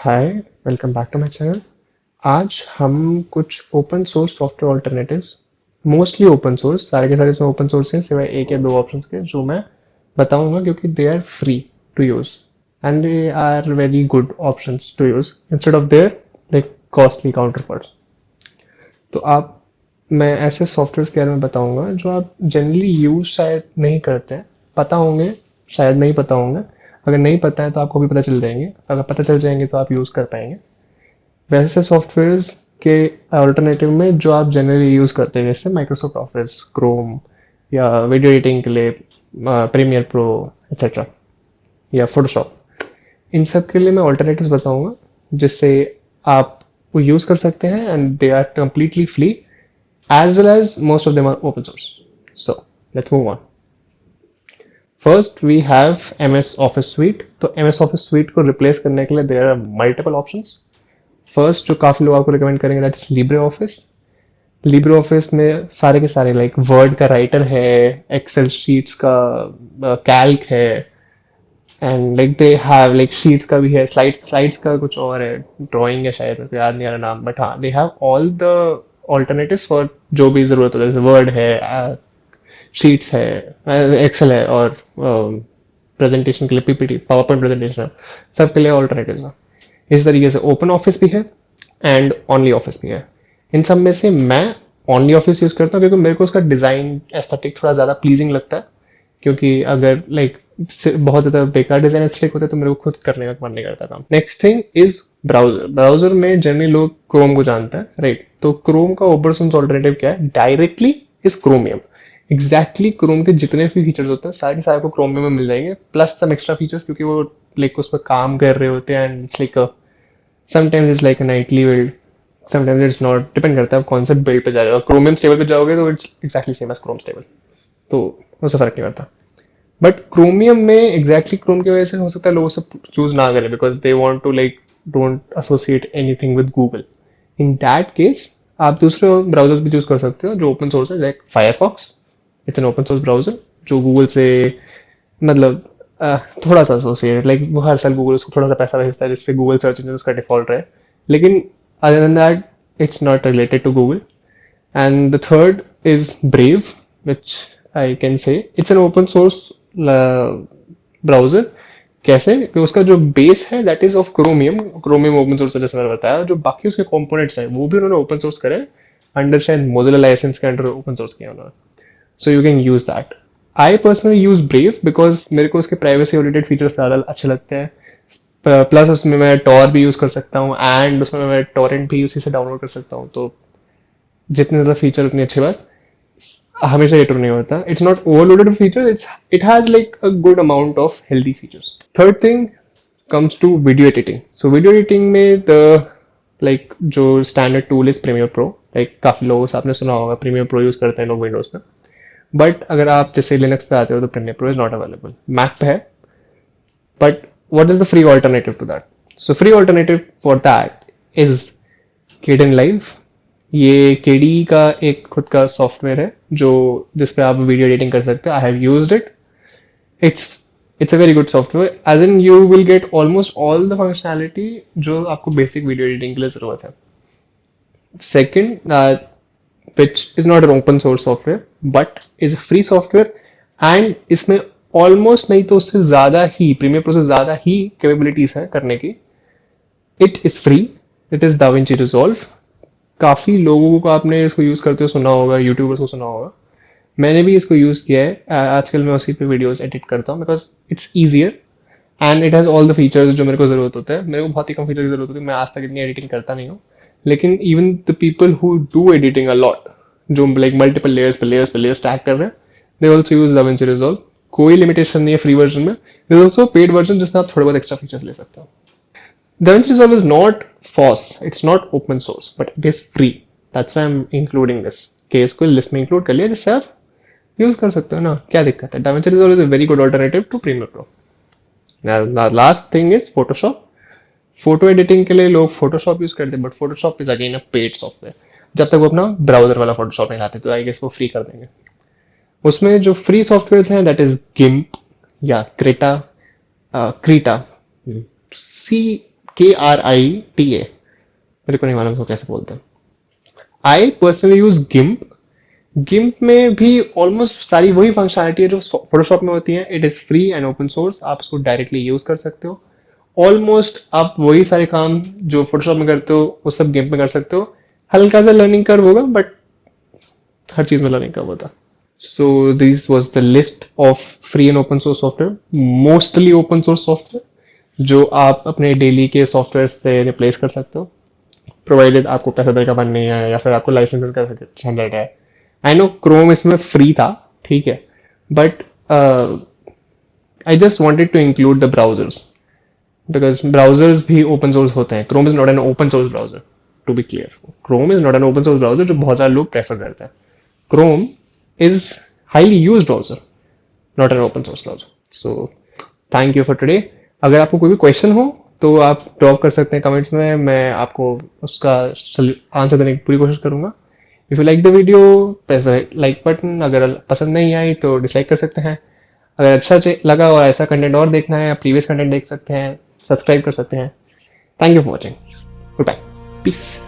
Hi, welcome back to my channel. आज हम कुछ open source software alternatives, mostly open source, सारे के सारे इसमें ओपन सोर्स हैं सिवाय एक या दो ऑप्शंस के जो मैं बताऊंगा क्योंकि they are free to use and they are very good options to use instead of their like costly counterparts. तो आप मैं ऐसे सॉफ्टवेयर के बारे में बताऊंगा जो आप जनरली यूज शायद नहीं करते हैं, पता होंगे, शायद नहीं पता होंगे। अगर नहीं पता है तो आपको भी पता चल जाएंगे, अगर पता चल जाएंगे तो आप यूज कर पाएंगे वैसे सॉफ्टवेयर्स के अल्टरनेटिव में जो आप जनरली यूज करते हैं, जैसे माइक्रोसॉफ्ट ऑफिस, क्रोम, या वीडियो एडिटिंग के लिए प्रीमियर प्रो एक्सेट्रा, या फोटोशॉप। इन सब के लिए मैं ऑल्टरनेटिव्स बताऊंगा जिससे आप वो यूज कर सकते हैं and they are completely free as well as most of them are open source. So let's move on. First we have MS Office Suite. तो MS Office Suite को replace करने के लिए there are multiple options. First जो काफी लोग आपको recommend करेंगे that is LibreOffice. LibreOffice में सारे के सारे like Word का writer है, Excel sheets का calc है, and like they have like sheets का भी है, slides का कुछ और है, drawing है शायद, मेरे को याद नहीं आ रहा नाम, but हाँ they have all the alternatives for जो भी जरूरत होता है, जैसे वर्ड है, शीट्स है, एक्सेल है, और प्रेजेंटेशन के लिए पीपीटी, पावर पॉइंट प्रेजेंटेशन है, सब के लिए ऑल्टरनेटिव है। इस तरीके से ओपन ऑफिस भी है एंड ओनली ऑफिस भी है। इन सब में से मैं ओनली ऑफिस यूज करता हूँ क्योंकि मेरे को उसका डिजाइन एस्थेटिक थोड़ा ज्यादा प्लीजिंग लगता है, क्योंकि अगर लाइक बहुत ज्यादा बेकार डिजाइन एस्थेटिक होता है तो मेरे को खुद करने का मन नहीं करता काम। Next thing is browser. Browser में जनरली लोग क्रोम को जानते हैं, राइट? तो क्रोम का ओपन सोर्स ऑल्टरनेटिव क्या है? Directly is chromium. Exactly Chrome के जितने भी फीचर्स होते हैं सारे के सारे आपको क्रोमियम में मिल जाएंगे, प्लस सम एक्स्ट्रा फीचर्स, क्योंकि वो लाइक उस पर काम कर रहे होते हैं and it's like sometimes it's like a Knightley build, sometimes it's not, depend करता है आप कौन सा बिल्ड पे जा रहे हो। क्रोमियम स्टेबल पे जाओगे तो it's exactly same as Chrome stable, तो उससे फर्क नहीं पड़ता। बट क्रोमियम में एग्जैक्टली क्रोम की वजह से हो सकता है लोग उसे चूज ना करें because they want to like don't associate anything with Google. In that case आप दूसरे ब्राउजर्स भी चूज कर सकते हो जो ओपन सोर्स है, like Firefox. It's an open source browser जो गूगल से मतलब थोड़ा सा एसोसिएटेड, लाइक वो हर साल गूगल उसको थोड़ा सा पैसा भेजता है जिससे गूगल सर्च इंजन उसका डिफॉल्ट रहे, लेकिन other than that it's not related to Google. And the third is Brave, which I can say it's an open source browser। कैसे कि उसका जो बेस है that is of chromium, chromium open source है जैसे मैंने बताया, जो बाकी उसके कंपोनेंट्स हैं वो भी उन्होंने ओपन सोर्स करे अंडर शायद मोजिला लाइसेंस के अंडर ओपन सोर्स किया उन्होंने, so you can use that. I personally use brave because मेरे को उसके प्राइवेसी ओरिएंटेड फीचर्स ज्यादा अच्छे लगते हैं, प्लस उसमें मैं टॉर भी यूज कर सकता हूँ एंड उसमें मैं टॉरेंट भी उसी से डाउनलोड कर सकता हूँ, तो जितने ज्यादा फीचर उतनी अच्छी बात। हमेशा ये ट्रू नहीं होता, it's not overloaded features, it has like a good amount of healthy features. Third thing comes to video editing. So video editing में द लाइक जो standard tool is Premiere Pro. Like काफी लोगों से आपने सुना होगा प्रीमियर प्रो यूज करते हैं लोग विंडोज पे, बट अगर आप जैसे लिनक्स पे आते हो तो Premiere Pro is not available. Mac पे है, but what is the free alternative to that? So free alternative for that is Kdenlive। ये केडी का एक खुद का सॉफ्टवेयर है जो जिसपे आप वीडियो एडिटिंग कर सकते हो। I have used it, it's it's a very good software, as in you will get almost all the functionality जो आपको बेसिक वीडियो एडिटिंग के लिए जरूरत है। Second, which is not an open source software but is a free software, and इसमें almost नहीं तो उससे ज्यादा ही, प्रीमियर प्रो से ज्यादा ही कैपेबिलिटीज है करने की। It is free, it is Da Vinci resolve. काफी लोगों को आपने इसको यूज करते हुए सुना होगा, यूट्यूबर्स को सुना होगा, मैंने भी इसको यूज किया है। आजकल मैं उसी पे वीडियोस एडिट करता हूँ because it's easier and it has all the features जो मेरे को जरूरत होता है। मेरे को बहुत ही कम फीचर की जरूरत होती है, मैं आज तक इतनी एडिटिंग करता नहीं हूँ, लेकिन even the people who do editing a lot, जो लाइक मल्टीपल लेयर्स पे लेयर्स स्टैक कर रहे हैं, they also use DaVinci Resolve. कोई लिमिटेशन नहीं है फ्री वर्जन में, there is also paid version जिसमें आप थोड़े बहुत एक्स्ट्रा फीचर्स ले सकते हो। DaVinci Resolve is not FOSS, it's not open source, but it is free. That's why I'm including this. Case को लिस्ट में इंक्लूड कर लिया जिससे आप यूज कर सकते हो ना, क्या दिक्कत है। DaVinci Resolve is a very good alternative to Premiere Pro. Now last thing is Photoshop. Photo editing के लिए लोग फोटोशॉप यूज करते हैं, but Photoshop is again a paid software. जब तक वो अपना ब्राउजर वाला फोटोशॉप नहीं लाते तो आई गेस वो फ्री कर देंगे। उसमें जो फ्री सॉफ्टवेयर हैं दैट इज गिम्प या क्रीटा, KRITA, मेरे को नहीं मालूम उसको कैसे बोलते हैं। I personally use गिम्प। गिम्प में भी ऑलमोस्ट सारी वही फंक्शनलिटी है जो फोटोशॉप में होती है। It is free and open source, आप उसको डायरेक्टली यूज कर सकते हो। ऑलमोस्ट आप वही सारे काम जो फोटोशॉप में करते हो वो सब गिम्प में कर सकते हो। हल्का सा लर्निंग कर्व होगा, बट हर चीज में लर्निंग कर्व होता है। So this was the list of free and open source software, mostly open source software जो आप अपने डेली के सॉफ्टवेयर से रिप्लेस कर सकते हो, प्रोवाइडेड आपको पैसा देने का मन नहीं है या फिर आपको लाइसेंस का झंझट है। आई नो क्रोम इसमें फ्री था, ठीक है, but I just wanted to include the browsers because browsers भी ओपन सोर्स होते हैं। Chrome is not an open source browser, to be clear. Chrome is not an open source browser जो बहुत सारे लोग प्रेफर करते हैं। Chrome is highly use browser, not an open source browser. So thank you for today. अगर आपको कोई भी क्वेश्चन हो तो आप ड्रॉप कर सकते हैं कमेंट्स में, मैं आपको उसका आंसर देने की पूरी कोशिश करूंगा। If you like the video press like button, अगर पसंद नहीं आई तो डिसलाइक कर सकते हैं। अगर अच्छा लगा और ऐसा कंटेंट और देखना है, प्रीवियस कंटेंट देख सकते हैं, सब्सक्राइब कर सकते हैं। Thank you for watching, goodbye, piece.